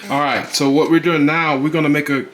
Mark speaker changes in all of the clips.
Speaker 1: All right, so what we're doing now, we're gonna make a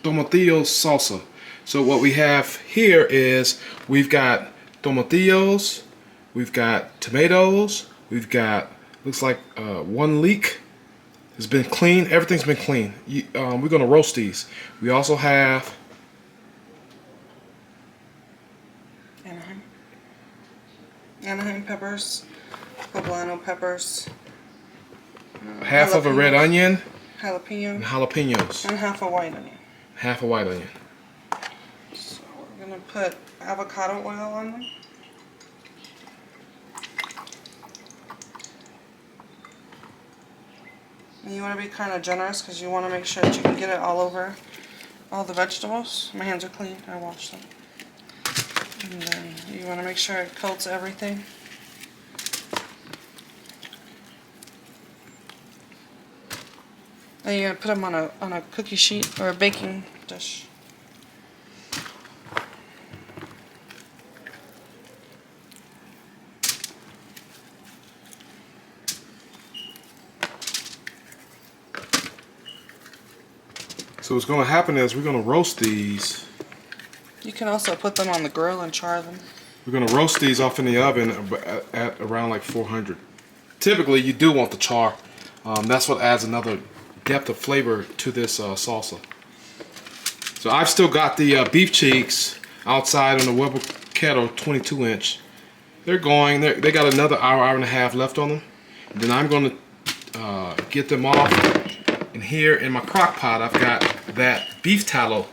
Speaker 1: Tomatillo salsa. So what we have here is we've got Tomatillos, we've got tomatoes, we've got, looks like one leek. It's been clean, everything's been clean. We're gonna roast these. We also have
Speaker 2: Anaheim peppers, poblano peppers,
Speaker 1: half of a red onion, and
Speaker 2: jalapenos,
Speaker 1: jalapenos,
Speaker 2: and half a white onion.
Speaker 1: half a white onion.
Speaker 2: So we're gonna put avocado oil on them. And you want to be kind of generous because you want to make sure that you can get it all over all the vegetables. My hands are clean, I washed them. And then you want to make sure it coats everything. And you're going to put them on a cookie sheet or a baking dish.
Speaker 1: So what's gonna happen is we're gonna roast these.
Speaker 2: You can also put them on the grill and char them.
Speaker 1: We're gonna roast these off in the oven at around like 400. Typically, you do want the char. That's what adds another depth of flavor to this salsa. So I've still got the beef cheeks outside on the Weber kettle, 22-inch. They're going. They got another hour and a half left on them. And then I'm gonna get them off. And here in my crock pot, I've got that beef tallow.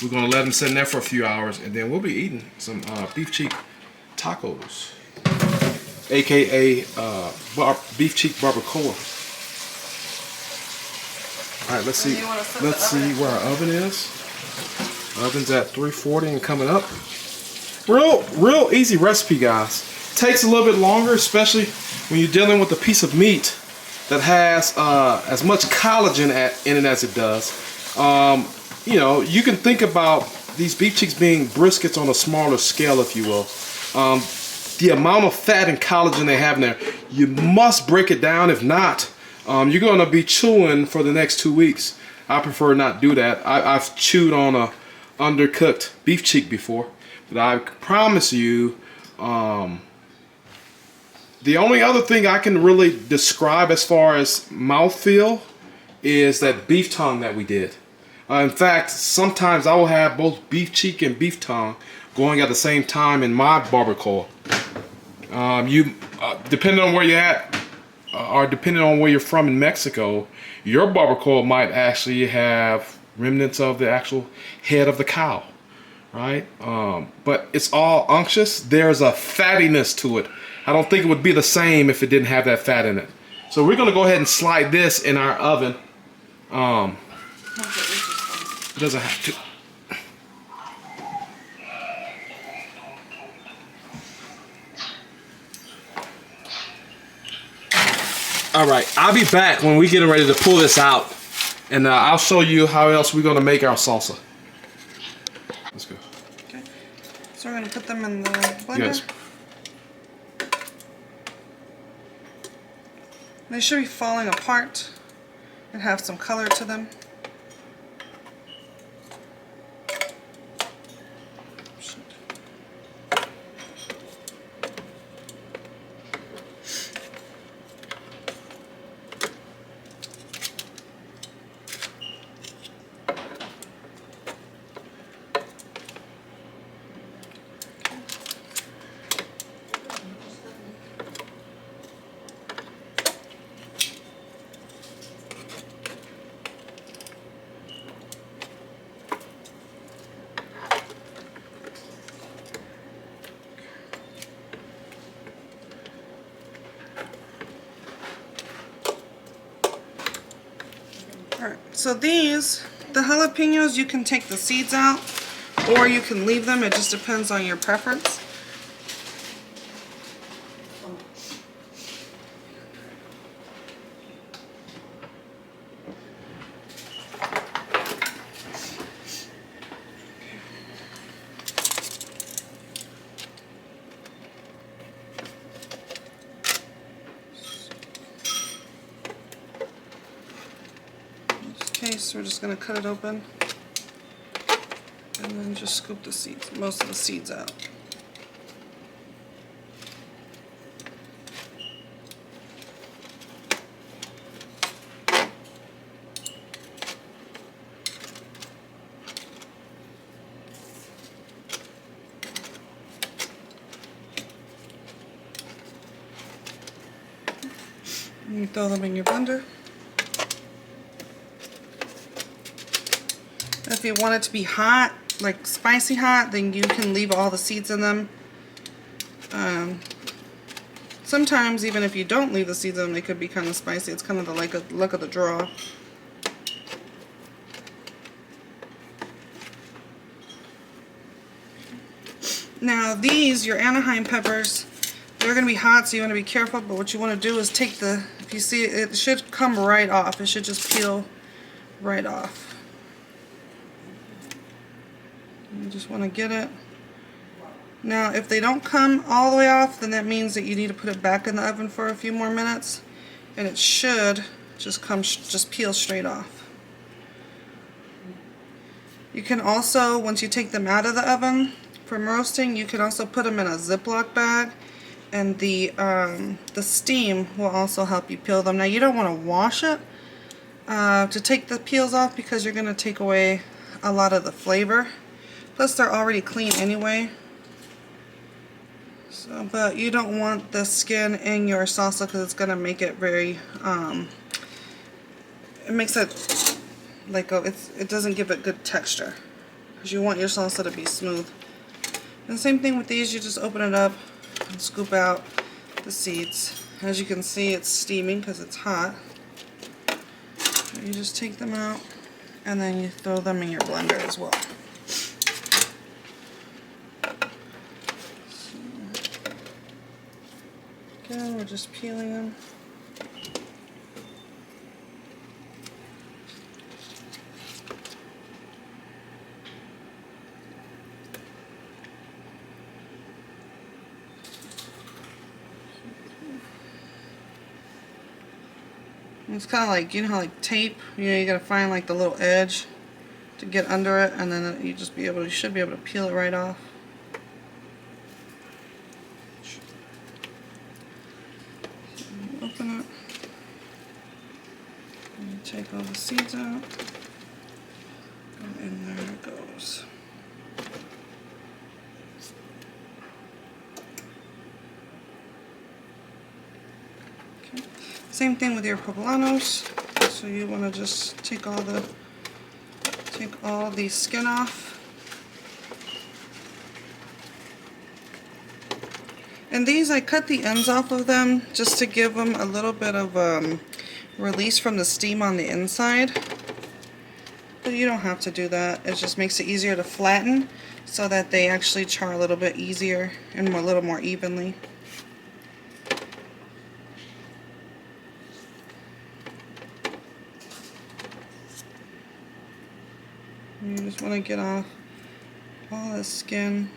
Speaker 1: We're gonna let them sit in there for a few hours, and then we'll be eating some beef cheek tacos, aka beef cheek barbacoa. All right, let's see where our oven is. Oven's at 340 and coming up. Real easy recipe, guys. Takes a little bit longer, especially when you're dealing with a piece of meat that has as much collagen in it as it does. You know, you can think about these beef cheeks being briskets on a smaller scale, if you will. The amount of fat and collagen they have in there, you must break it down. If not, you're gonna be chewing for the next 2 weeks. I prefer not do that. I've chewed on a undercooked beef cheek before, but I promise you, the only other thing I can really describe as far as mouthfeel is that beef tongue that we did. In fact, sometimes I will have both beef cheek and beef tongue going at the same time in my barbacoa. Depending on where you're at, or depending on where you're from in Mexico, your barbacoa might actually have remnants of the actual head of the cow, right? But it's all unctuous. There's a fattiness to it. I don't think it would be the same if it didn't have that fat in it. So we're gonna go ahead and slide this in our oven. It doesn't have to. All right, I'll be back when we get ready to pull this out, and I'll show you how else we're gonna make our salsa. Let's go.
Speaker 2: Okay. So we're gonna put them in the blender.
Speaker 1: Yes.
Speaker 2: They should be falling apart and have some color to them. Alright, so these, the jalapenos, you can take the seeds out or you can leave them. It just depends on your preference. case, we're just going to cut it open and then just scoop the seeds, most of the seeds out. You throw them in your blender. If you want it to be hot, like spicy hot, then you can leave all the seeds in them. Sometimes even if you don't leave the seeds in them, they could be kind of spicy. It's kind of the luck of the draw. Now these, your Anaheim peppers, they're going to be hot, so you want to be careful, but what you want to do is take the, if you see it, it should come right off. It should just peel right off. You just want to get it. Now if they don't come all the way off, then that means that you need to put it back in the oven for a few more minutes, and it should just just peel straight off. You can also, once you take them out of the oven from roasting, you can also put them in a Ziploc bag, and the steam will also help you peel them. Now you don't want to wash it to take the peels off, because you're going to take away a lot of the flavor. Plus they're already clean anyway. So, but you don't want the skin in your salsa, because it's going to make it very, it makes it like it doesn't give it good texture, because you want your salsa to be smooth. And the same thing with these, you just open it up and scoop out the seeds. As you can see, it's steaming because it's hot. You just take them out and then you throw them in your blender as well. So, again, we're just peeling them. It's kind of like, you know how like tape, you gotta find like the little edge to get under it, and then you should be able to peel it right off. So you open it, and you take all the seeds out, and there it goes. Same thing with your poblanos. So you want to just take all the skin off. And these, I cut the ends off of them just to give them a little bit of release from the steam on the inside. But you don't have to do that. It just makes it easier to flatten so that they actually char a little bit easier and a little more evenly. You just want to get off all the skin.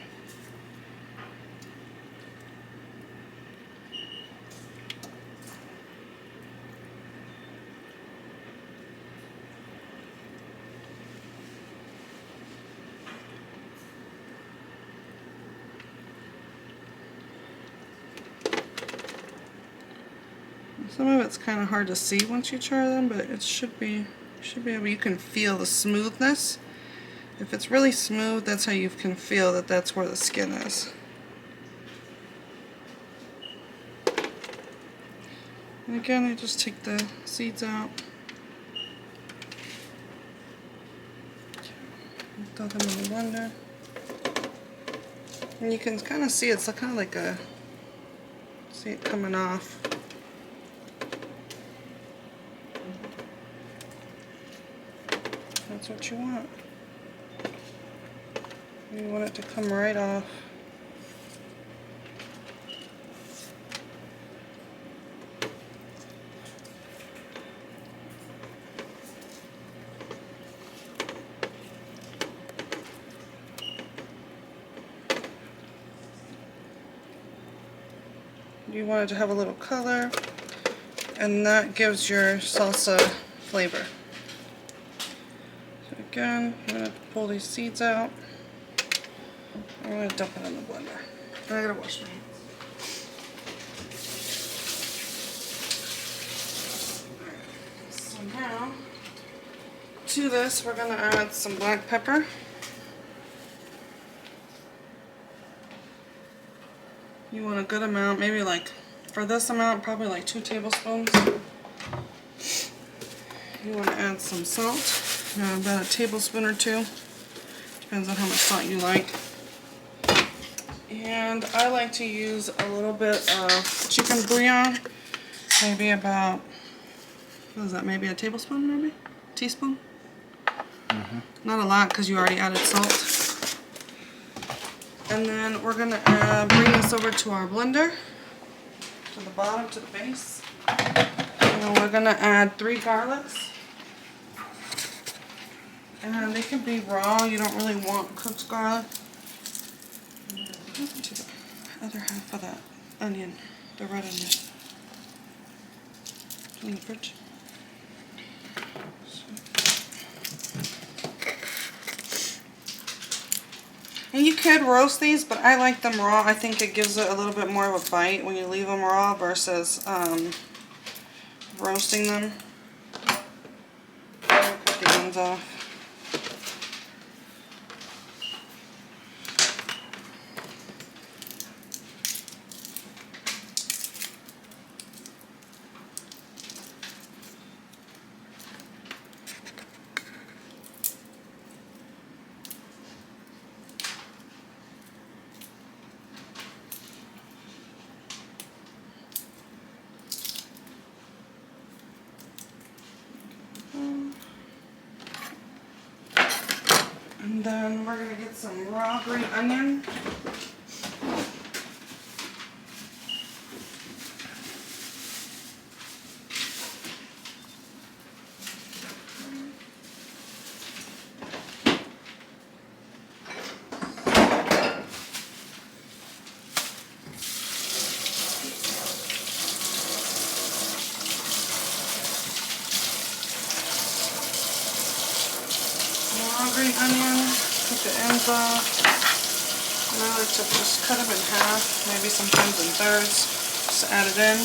Speaker 2: Some of it's kind of hard to see once you char them, but it should be able, you can feel the smoothness. If it's really smooth, that's how you can feel that that's where the skin is. And again, I just take the seeds out. Throw them in the blender. And you can kind of see it's kind of like see it coming off. That's what you want. You want it to come right off. You want it to have a little color, and that gives your salsa flavor. Again, I'm going to pull these seeds out. I'm going to dump it in the blender. I gotta wash my hands. So now, to this, we're going to add some black pepper. You want a good amount, maybe like, for this amount, probably like 2 tablespoons. You want to add some salt, about a tablespoon or 2. Depends on how much salt you like. And I like to use a little bit of chicken bouillon, maybe about, what is that, maybe a tablespoon, maybe? Teaspoon? Not a lot because you already added salt. And then we're going to bring this over to our blender, to the bottom, to the base. And we're going to add 3 garlics. And they can be raw, you don't really want cooked garlic. To the other half of that onion, the red onion. In the fridge. And you could roast these, but I like them raw. I think it gives it a little bit more of a bite when you leave them raw versus roasting them. I'll cut the ends off. And then we're going to get some raw green onion. Green onion, take the ends off, and I like to just cut them in half, maybe sometimes in thirds, just add it in.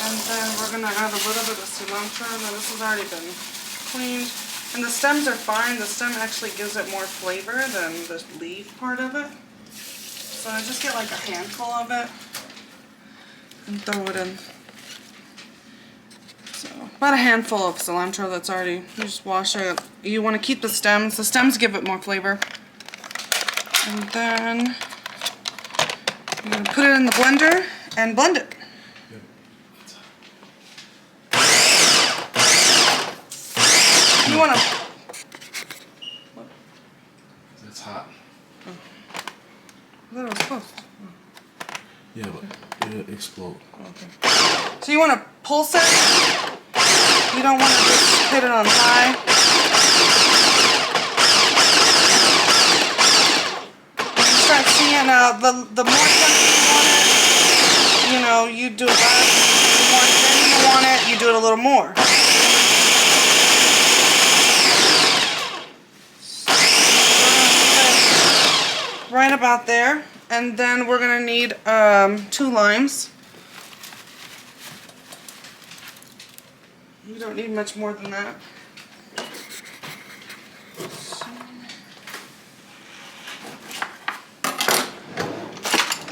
Speaker 2: And then we're going to add a little bit of cilantro. Now this has already been cleaned, and the stems are fine. The stem actually gives it more flavor than the leaf part of it. So I just get like a handful of it and throw it in. About a handful of cilantro that's already, you just wash it. You want to keep the stems. The stems give it more flavor. And then you're going to put it in the blender and blend it. You want to... What?
Speaker 1: It's hot.
Speaker 2: Oh. I thought it was close. Oh.
Speaker 1: Yeah, but it'll explode.
Speaker 2: Okay. So you want to pulse it. You don't want to just hit it on high. You start seeing the more tender you want it, you know, you do it less. The more tender you want it, you do it a little more. Right about there. And then we're going to need 2 limes. You don't need much more than that.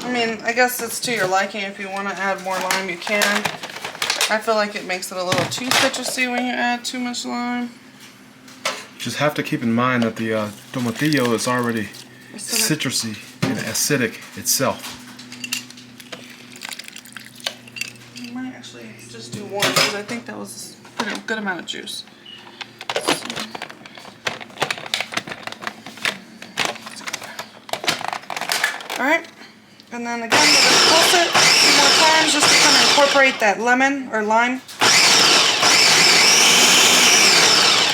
Speaker 2: I mean, I guess it's to your liking. If you want to add more lime, you can. I feel like it makes it a little too citrusy when you add too much lime.
Speaker 1: Just have to keep in mind that the tomatillo is already citrusy and acidic itself.
Speaker 2: I might actually just do 1 because I think that was a good amount of juice. Alright, and then again we're going to pulse it a few more times just to kind of incorporate that lemon or lime.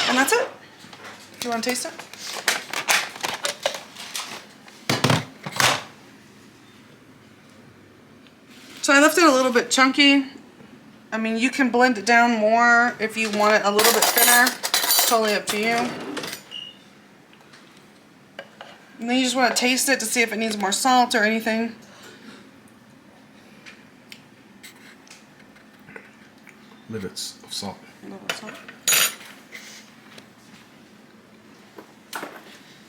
Speaker 2: And that's it. If you want to taste it. So I left it a little bit chunky. I mean, you can blend it down more if you want it a little bit thinner. totally up to you. And then you just want to taste it to see if it needs more salt or anything.
Speaker 1: Limits of salt.
Speaker 2: A little bit of salt.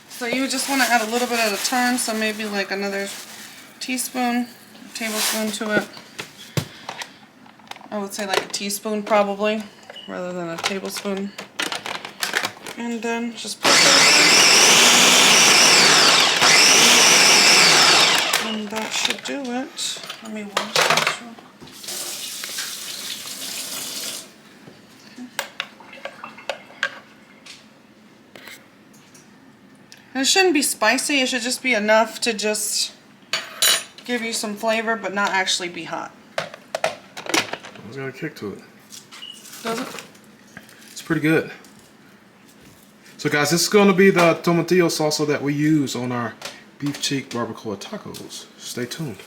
Speaker 2: So you would just want to add a little bit at a time, so maybe like another teaspoon, tablespoon to it. I would say like a teaspoon probably, rather than a tablespoon. And then just put it. And that should do it. Let me wash this real quick. And it shouldn't be spicy, it should just be enough to just give you some flavor, but not actually be hot.
Speaker 1: It's got a kick to it.
Speaker 2: Does it?
Speaker 1: It's pretty good. So guys, this is going to be the tomatillo salsa that we use on our beef cheek barbacoa tacos. Stay tuned.